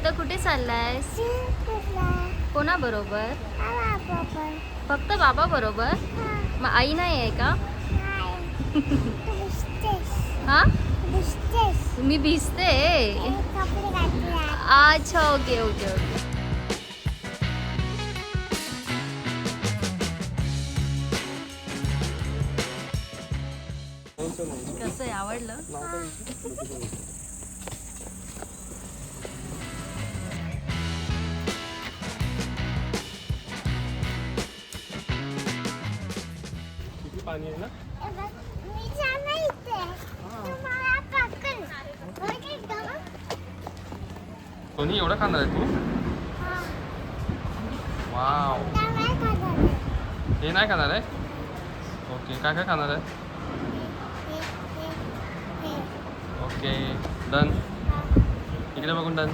आता कुठे चाललायस? कोणा बरोबर? फक्त बाबा बरोबर? मग आई नाही आहे का? हा मी भिजते. अच्छा ओके ओके ओके. कसं आहे, आवडलं? पाणी आहे ना. सोनी एवढं खाणार आहे तू? वाव. हे नाही खाणार आहे? ओके, काय काय खाणार आहे? Okay done. इकडे बघून डन.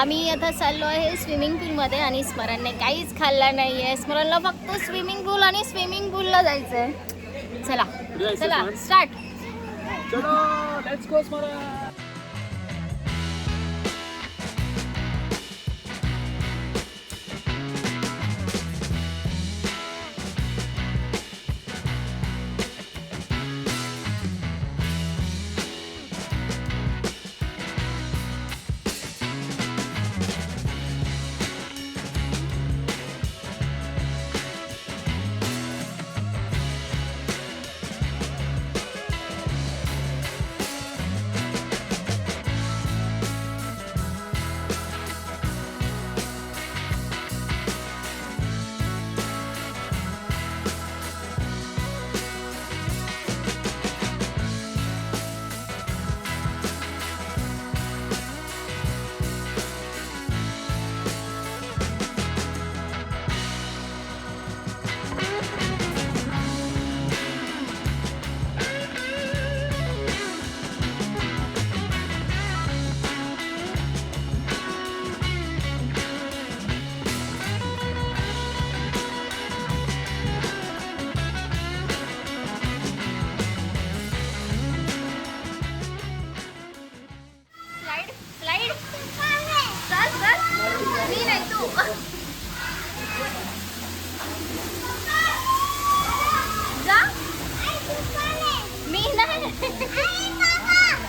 आम्ही आता चाललो आहे स्विमिंग पूलमध्ये आणि स्मरणने काहीच खाल्लं नाही आहे. स्मरणला फक्त स्विमिंग पूल आणि स्विमिंग पूलला जायचं आहे. चला चला स्टार्ट. चलो लेट्स गो स्मरण.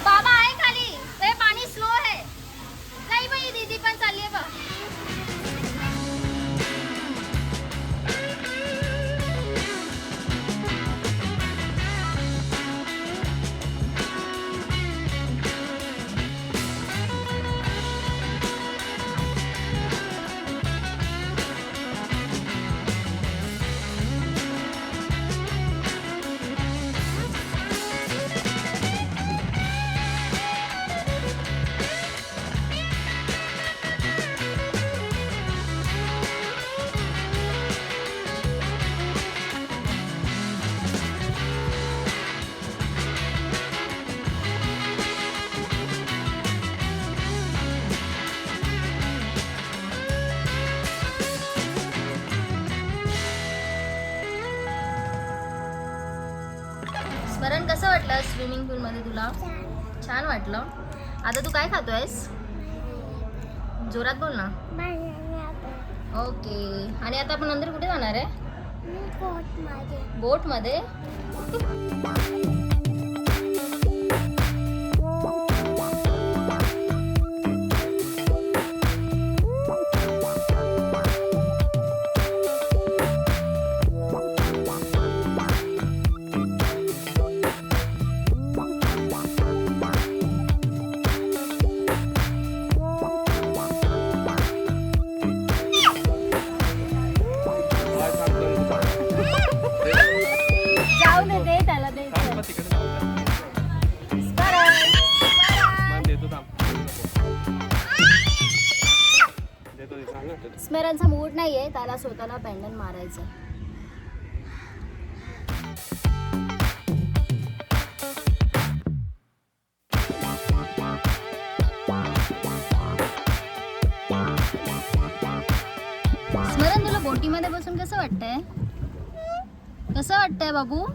बाबा आहे खाली. ते पाणी स्लो आहे. नाही बाई, दीदी पण चालली आहे बघ. स्मरण, कसं वाटलं स्विमिंग पूल मध्ये तुला? छान वाटलं. आता तू काय खातोयस? जोरात बोल ना. ओके. आणि आता आपण नंतर कुठे जाणार आहे? बोट मध्ये. स्मरणचा मूड नाहीये, त्याला स्वतःला बँडन मारायचं. स्मरण, तुला बोटीमध्ये बसून कसं वाटतंय? कसं वाटतंय बाबू?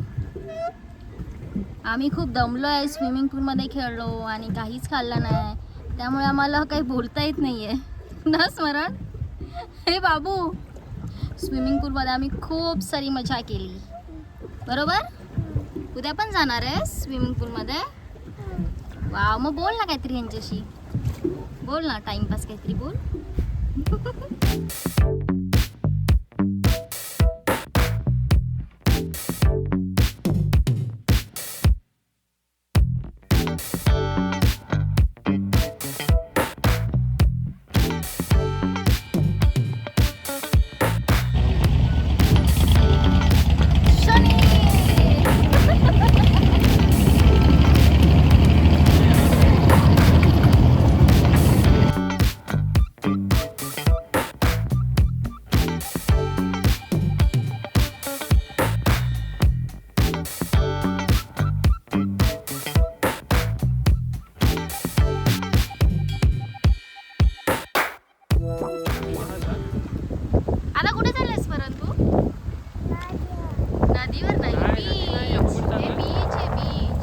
आम्ही खूप दमलो आहे, स्विमिंग पूलमध्ये खेळलो आणि काहीच खाल्लं नाही. त्यामुळे आम्हाला काही बोलता येत नाहीये ना स्मरण. हे बाबू, स्विमिंग पूलमध्ये आम्ही खूप सारी मजा केली, बरोबर. उद्या पण जाणार आहे स्विमिंग पूलमध्ये. वाव, मग बोल ना काहीतरी यांच्याशी, बोल ना, टाइमपास काहीतरी बोल. आता कुठे चाललेस स्मरण तू? नदीवर नाही, बीच. हे बीच आहे, बीच.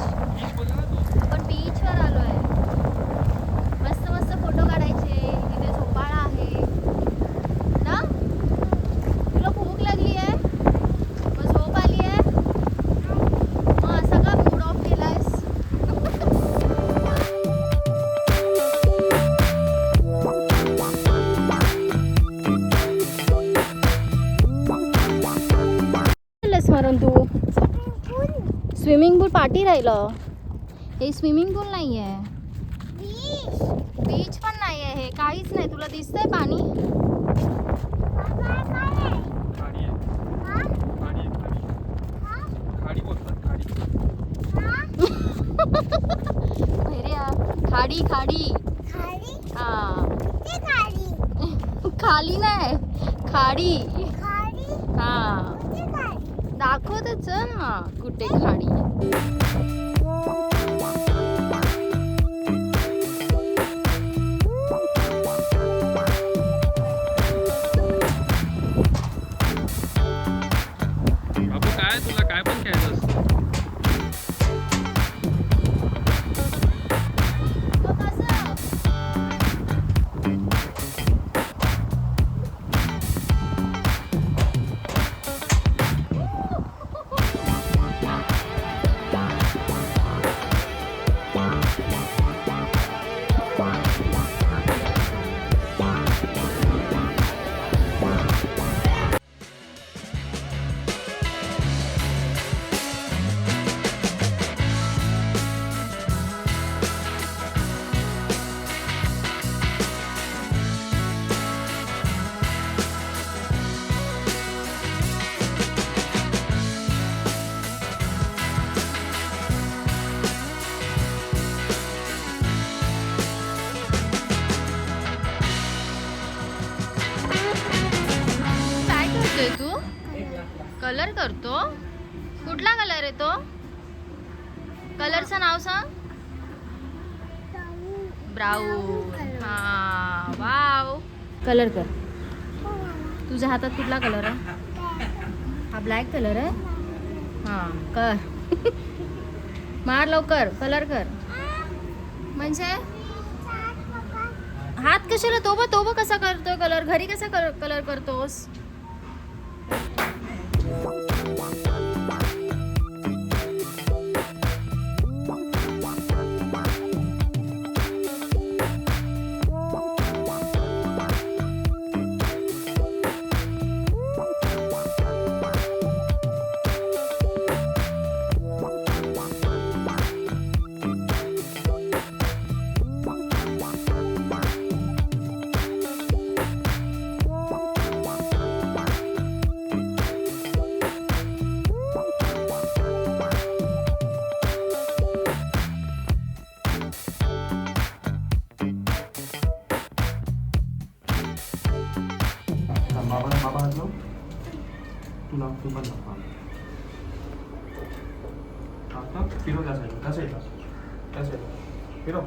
आपण बीचवर आलोय. मस्त मस्त फोटो काढायचे. इथे झोपाळा आहे ना. तुला भूक लागली आहे, मग झोप आली आहे, मग असा का मूड ऑफ केलायस? स्मरण तू स्विमिंग पूल पाठी राहिलं. हे स्विमिंग पूल नाही आहे, बीच पण नाही आहे, हे काहीच नाही. तुला दिसतंय पाणी? खाडी खाडी हा, खाली नाही, खाडी. हा, दाखवतच ना कुठे खाडी. बाबू काय, तुला काय पण खेळायचं असतं? तू कलर करतो? कुठला कलर आहे तो? कलरचं नाव सांग. ब्राऊन. हा, वाव. कलर कर. तुझ्या हातात कुठला कलर आहे? हा ब्लॅक कलर आहे. हा, कर. मार लवकर, कलर कर. म्हणजे हात कशाला? तो कसा करतोय कलर? घरी कसा कलर करतोस? बाबा हात लाव. तू पण लाव. हात फिरव त्या साईडला, फिरव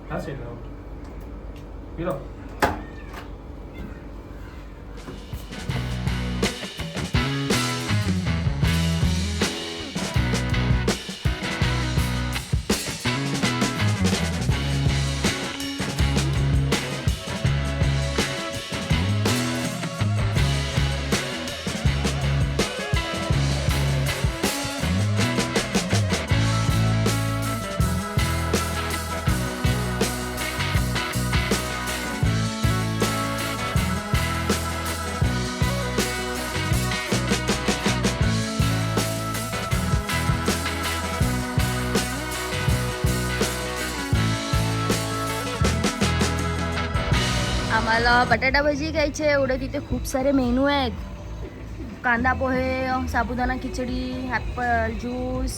त्या साईडला, फिरव. मला बटाटा भजी घ्यायचे. एवढे तिथे खूप सारे मेनू आहेत. कांदा पोहे, साबुदाणा खिचडी, ॲपल ज्यूस,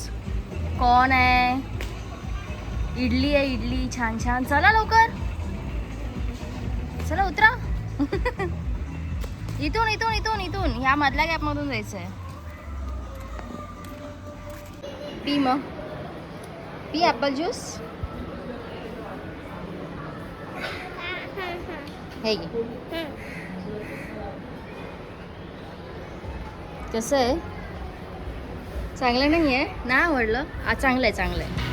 कॉर्न आहे, इडली आहे. इडली छान छान. चला लवकर, चला उतरा. इथून इथून इथून इथून ह्या मधल्या गॅपमधून जायचं आहे. पी मग, पी ॲपल ज्यूस. हे घे. कसं आहे? चांगलं नाही आहे ना? आवडलं? चांगलं आहे, चांगलं आहे.